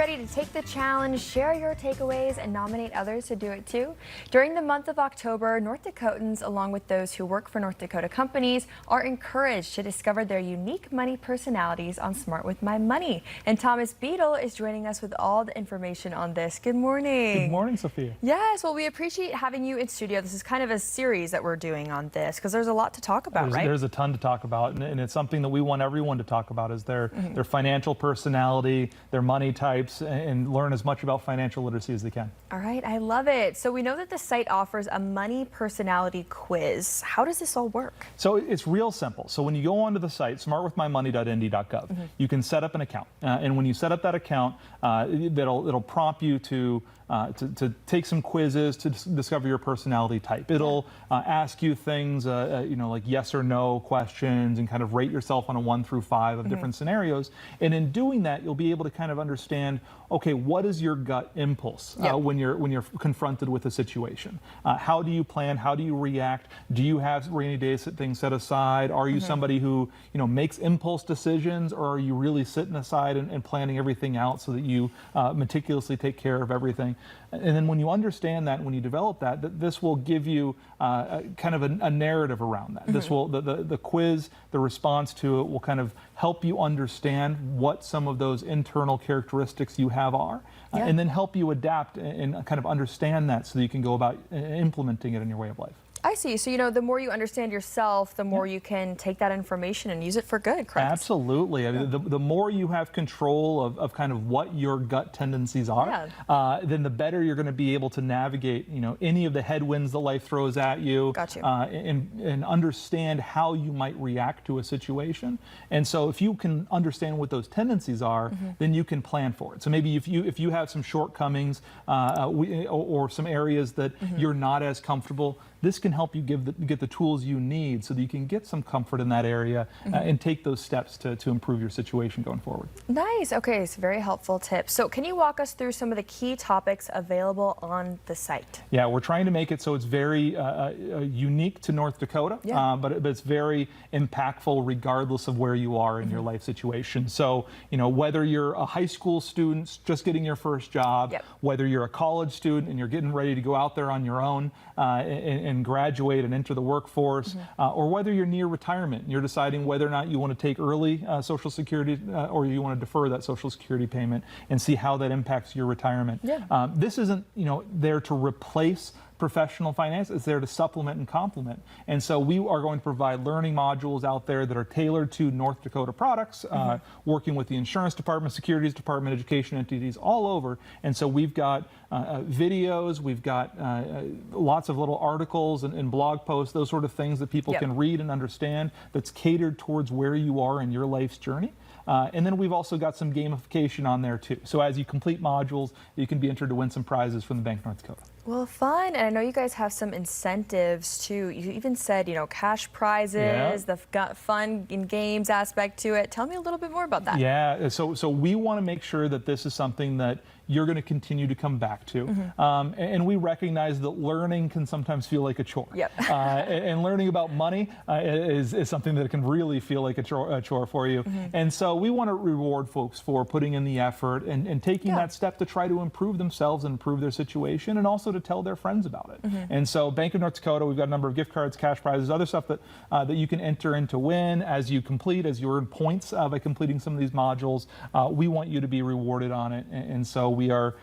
ready to take the challenge, share your takeaways, and nominate others to do it too? During the month of October, North Dakotans, along with those who work for North Dakota companies, are encouraged to discover their unique money personalities on Smart With My Money. And Thomas Beadle is joining us with all the information on this. Good morning. Good morning, Sophia. Yes, well, we appreciate having you in studio. This is kind of a series that we're doing on this because there's a lot to talk about, right? There's a ton to talk about, and it's something that we want everyone to talk about is their financial personality, their money types, and learn as much about financial literacy as they can. All right, I love it. So we know that the site offers a money personality quiz. How does this all work? So it's real simple. So when you go onto the site, smartwithmymoney.nd.gov, you can set up an account. And when you set up that account, it'll prompt you to take some quizzes to discover your personality type. It'll ask you things, like yes or no questions, and kind of rate yourself on a 1 through 5 of different scenarios. And in doing that, you'll be able to kind of understand, okay, what is your gut impulse when you're confronted with a situation? How do you plan? How do you react? Do you have rainy day things set aside? Are you somebody who makes impulse decisions, or are you really sitting aside and planning everything out so that you meticulously take care of everything? And then when you understand that, when you develop that, this will give you kind of a narrative around that. This will the quiz, the response to it will kind of help you understand what some of those internal characteristics you have are, and then help you adapt and kind of understand that so that you can go about implementing it in your way of life. I see. So, the more you understand yourself, the more you can take that information and use it for good, correct? Absolutely. I mean, the more you have control of kind of what your gut tendencies are, then the better you're going to be able to navigate, any of the headwinds that life throws at you, and understand how you might react to a situation. And so if you can understand what those tendencies are, then you can plan for it. So maybe if you have some shortcomings or some areas that you're not as comfortable, this can help you get the tools you need so that you can get some comfort in that area and take those steps to improve your situation going forward. Nice. Okay, it's a very helpful tip. So can you walk us through some of the key topics available on the site? Yeah, we're trying to make it so it's very unique to North Dakota, but it's very impactful regardless of where you are in your life situation. So, whether you're a high school student just getting your first job, whether you're a college student and you're getting ready to go out there on your own and graduate and enter the workforce, or whether you're near retirement and you're deciding whether or not you want to take early Social Security or you want to defer that Social Security payment and see how that impacts your retirement. This isn't there to replace professional finance. It's there to supplement and complement. And so we are going to provide learning modules out there that are tailored to North Dakota products, working with the insurance department, securities department, education entities all over. And so we've got videos, we've got lots of little articles and blog posts, those sort of things that people can read and understand, that's catered towards where you are in your life's journey. And then we've also got some gamification on there too. So as you complete modules, you can be entered to win some prizes from the Bank of North Dakota. Well, fun. And I know you guys have some incentives too. You even said, cash prizes, the fun in games aspect to it. Tell me a little bit more about that. Yeah, so we want to make sure that this is something that you're going to continue to come back to. And we recognize that learning can sometimes feel like a chore. And learning about money is something that can really feel like a chore for you. And so we want to reward folks for putting in the effort and taking that step to try to improve themselves and improve their situation, and also to tell their friends about it. And so Bank of North Dakota, we've got a number of gift cards, cash prizes, other stuff that you can enter in to win as you earn points by completing some of these modules. We want you to be rewarded on it. And so we are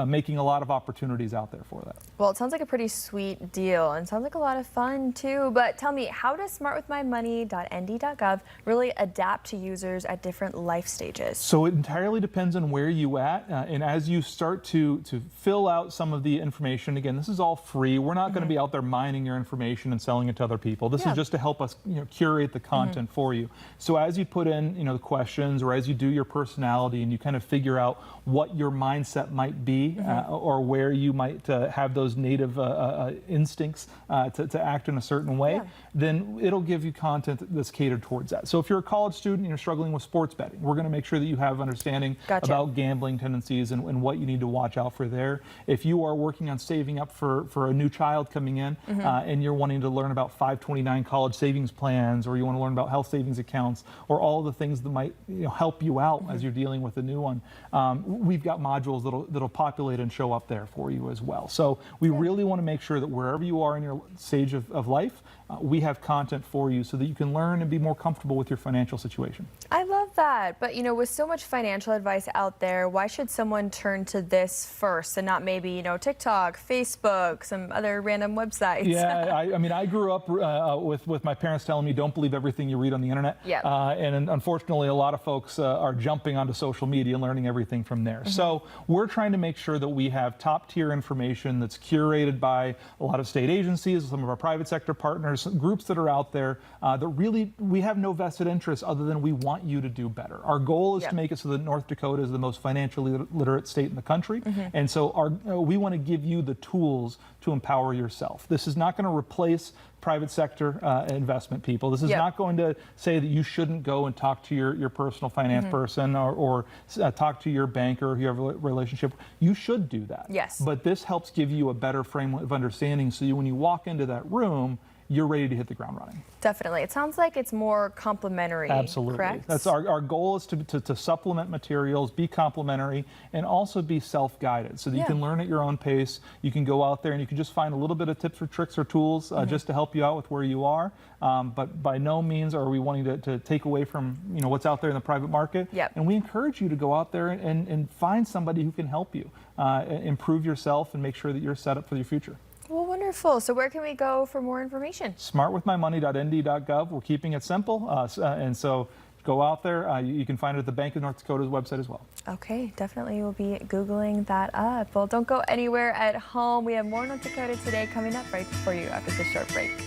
making a lot of opportunities out there for that. Well, it sounds like a pretty sweet deal and sounds like a lot of fun too. But tell me, how does smartwithmymoney.nd.gov really adapt to users at different life stages? So it entirely depends on where you at. And as you start to fill out some of the information, again, this is all free. We're not going to be out there mining your information and selling it to other people. This is just to help us curate the content for you. So as you put in the questions, or as you do your personality and you kind of figure out what your mindset might be, or where you might have those native instincts to act in a certain way, then it'll give you content that's catered towards that. So if you're a college student and you're struggling with sports betting, we're going to make sure that you have understanding about gambling tendencies and what you need to watch out for there. If you are working on saving up for a new child coming in, and you're wanting to learn about 529 college savings plans, or you want to learn about health savings accounts, or all the things that might help you out as you're dealing with a new one, we've got modules that'll populate and show up there for you as well. So we really want to make sure that wherever you are in your stage of life, we have content for you so that you can learn and be more comfortable with your financial situation. I love that. But, with so much financial advice out there, why should someone turn to this first and not maybe, TikTok, Facebook, some other random websites? Yeah, I mean, I grew up with my parents telling me, don't believe everything you read on the internet. Yep. And unfortunately, a lot of folks are jumping onto social media and learning everything from there. So we're trying to make sure that we have top tier information that's curated by a lot of state agencies, some of our private sector partners, groups that are out there that really, we have no vested interest other than we want you to do better. Our goal is to make it so that North Dakota is the most financially literate state in the country. And so we want to give you the tools to empower yourself. This is not going to replace private sector investment people. This is not going to say that you shouldn't go and talk to your personal finance person or talk to your banker if you have a relationship. You should do that. Yes. But this helps give you a better frame of understanding so when you walk into that room, you're ready to hit the ground running. Definitely. It sounds like it's more complementary. Absolutely. Correct? That's our goal is to supplement materials, be complementary, and also be self-guided so that you can learn at your own pace. You can go out there and you can just find a little bit of tips or tricks or tools just to help you out with where you are. But by no means are we wanting to take away from what's out there in the private market. And we encourage you to go out there and find somebody who can help you improve yourself and make sure that you're set up for your future. Well, wonderful. So where can we go for more information? Smartwithmymoney.nd.gov. We're keeping it simple. And so go out there. You can find it at the Bank of North Dakota's website as well. Okay, definitely we'll be Googling that up. Well, don't go anywhere at home. We have more North Dakota Today coming up right for you after this short break.